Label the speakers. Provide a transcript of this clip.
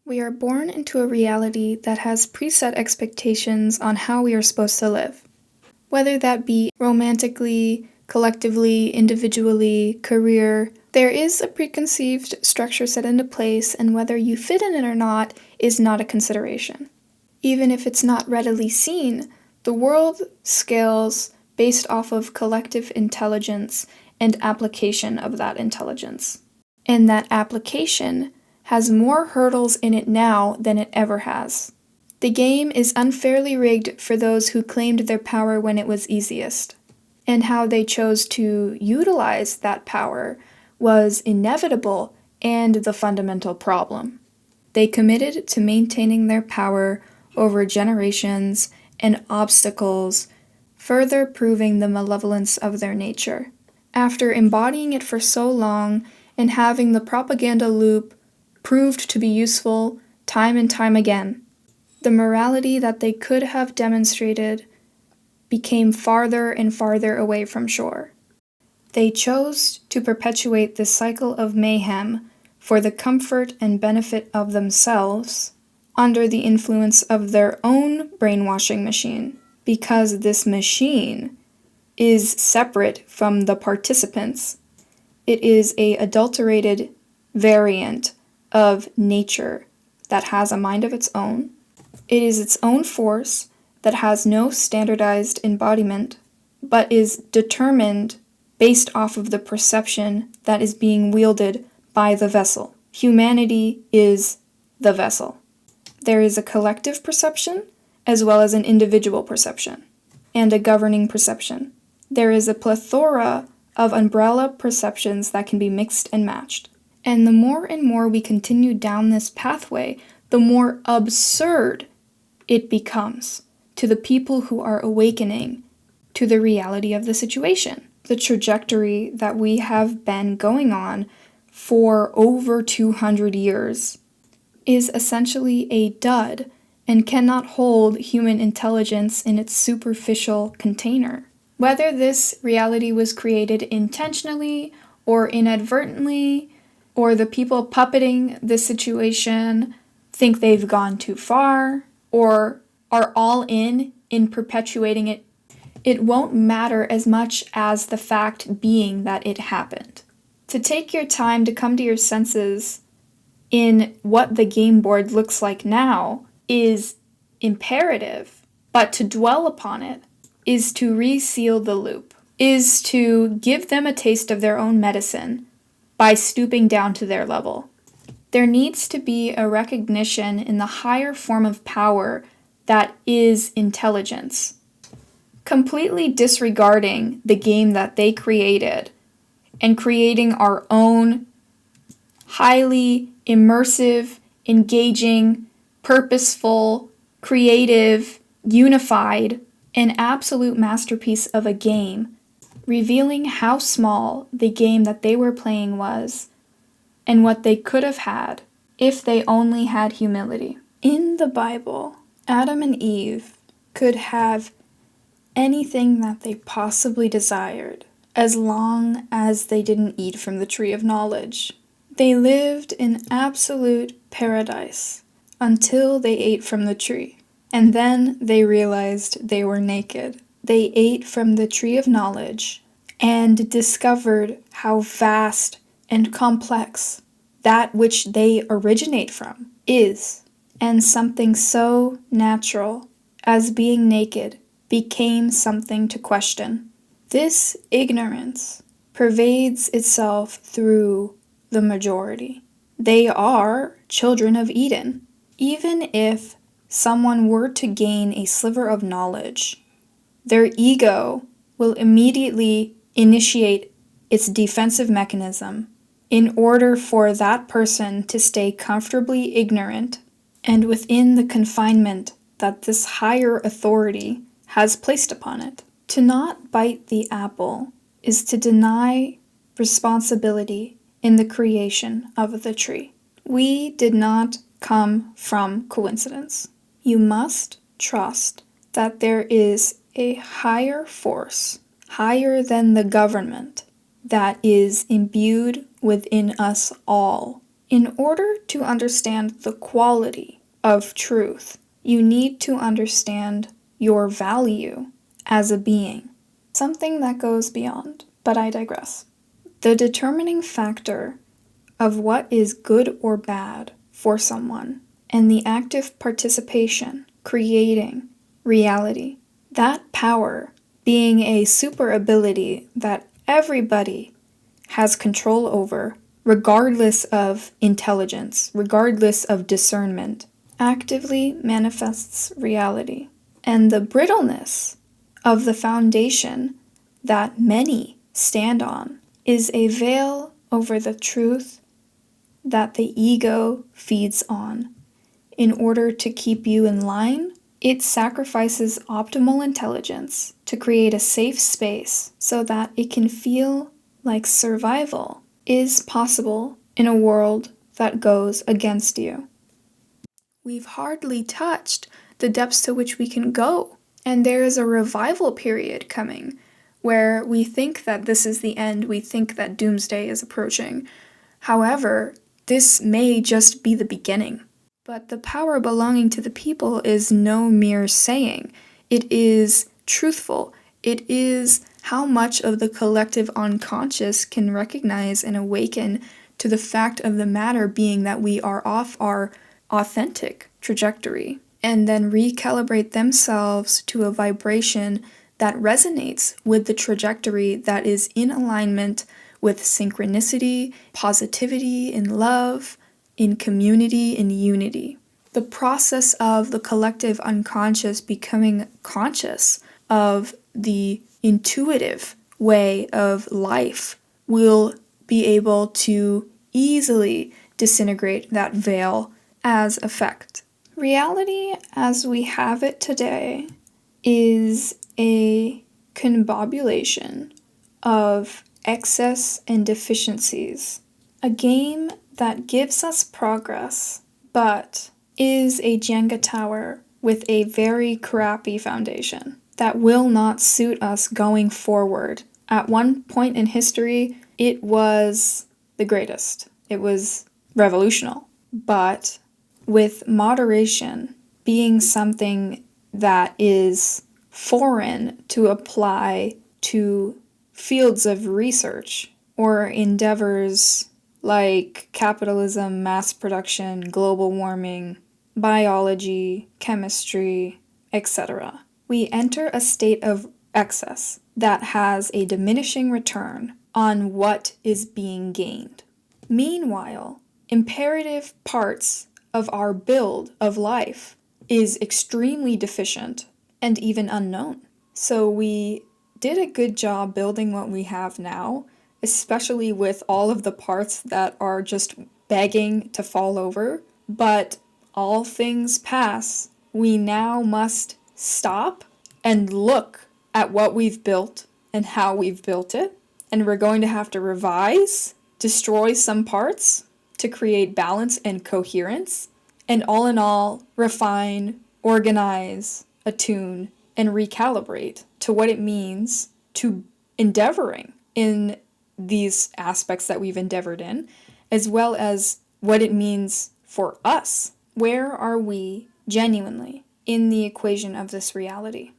Speaker 1: We are born into a reality that has preset expectations on how we are supposed to live. Whether that be romantically, collectively, individually, career, there is a preconceived structure set into place, and whether you fit in it or not is not a consideration. Even if it's not readily seen, the world scales based off of collective intelligence and application of that intelligence. And that application has more hurdles in it now than it ever has. The game is unfairly rigged for those who claimed their power when it was easiest, and how they chose to utilize that power was inevitable and the fundamental problem. They committed to maintaining their power over generations and obstacles, further proving the malevolence of their nature. After embodying it for so long and having the propaganda loop proved to be useful time and time again, the morality that they could have demonstrated became farther and farther away from shore. They chose to perpetuate this cycle of mayhem for the comfort and benefit of themselves under the influence of their own brainwashing machine, because this machine is separate from the participants. It is an adulterated variant of nature that has a mind of its own. It is its own force that has no standardized embodiment, but is determined based off of the perception that is being wielded by the vessel. Humanity is the vessel. There is a collective perception as well as an individual perception, and a governing perception. There is a plethora of umbrella perceptions that can be mixed and matched. And the more and more we continue down this pathway, the more absurd it becomes to the people who are awakening to the reality of the situation. The trajectory that we have been going on for over 200 years is essentially a dud and cannot hold human intelligence in its superficial container. Whether this reality was created intentionally or inadvertently, or the people puppeting the situation think they've gone too far, or are all in perpetuating it, it won't matter as much as the fact being that it happened. To take your time to come to your senses in what the game board looks like now is imperative, but to dwell upon it is to reseal the loop, is to give them a taste of their own medicine by stooping down to their level. There needs to be a recognition in the higher form of power that is intelligence, completely disregarding the game that they created and creating our own highly immersive, engaging, purposeful, creative, unified, and absolute masterpiece of a game, revealing how small the game that they were playing was and what they could have had if they only had humility. In the Bible, Adam and Eve could have anything that they possibly desired as long as they didn't eat from the tree of knowledge. They lived in absolute paradise until they ate from the tree, and then they realized they were naked. They ate from the tree of knowledge and discovered how vast and complex that which they originate from is, and something so natural as being naked became something to question. This ignorance pervades itself through the majority. They are children of Eden. Even if someone were to gain a sliver of knowledge, their ego will immediately initiate its defensive mechanism in order for that person to stay comfortably ignorant and within the confinement that this higher authority has placed upon it. To not bite the apple is to deny responsibility in the creation of the tree. We did not come from coincidence. You must trust that there is a higher force, higher than the government, that is imbued within us all In order to understand the quality of truth, you need to understand your value as a being, something that goes beyond, but I digress. The determining factor of what is good or bad for someone and the active participation creating reality, that power being a super ability that everybody has control over, regardless of intelligence, regardless of discernment, actively manifests reality. And the brittleness of the foundation that many stand on is a veil over the truth that the ego feeds on. In order to keep you in line, it sacrifices optimal intelligence to create a safe space so that it can feel like survival is possible in a world that goes against you. We've hardly touched the depths to which we can go, and there is a revival period coming where we think that this is the end, we think that doomsday is approaching. However, this may just be the beginning. But the power belonging to the people is no mere saying. It is truthful. It is how much of the collective unconscious can recognize and awaken to the fact of the matter being that we are off our authentic trajectory, and then recalibrate themselves to a vibration that resonates with the trajectory that is in alignment with synchronicity, positivity, and love, in community and unity. The process of the collective unconscious becoming conscious of the intuitive way of life will be able to easily disintegrate that veil as effect. Reality as we have it today is a combobulation of excess and deficiencies, a game that gives us progress, but is a Jenga tower with a very crappy foundation that will not suit us going forward. At one point in history, it was the greatest. It was revolutionary. But with moderation being something that is foreign to apply to fields of research or endeavors like capitalism, mass production, global warming, biology, chemistry, etc. We enter a state of excess that has a diminishing return on what is being gained. Meanwhile, imperative parts of our build of life is extremely deficient and even unknown. So we did a good job building what we have now, especially with all of the parts that are just begging to fall over. But all things pass. We now must stop and look at what we've built and how we've built it. And we're going to have to revise, destroy some parts to create balance and coherence. And all in all, refine, organize, attune, and recalibrate to what it means to endeavoring in these aspects that we've endeavored in, as well as what it means for us. Where are we genuinely in the equation of this reality?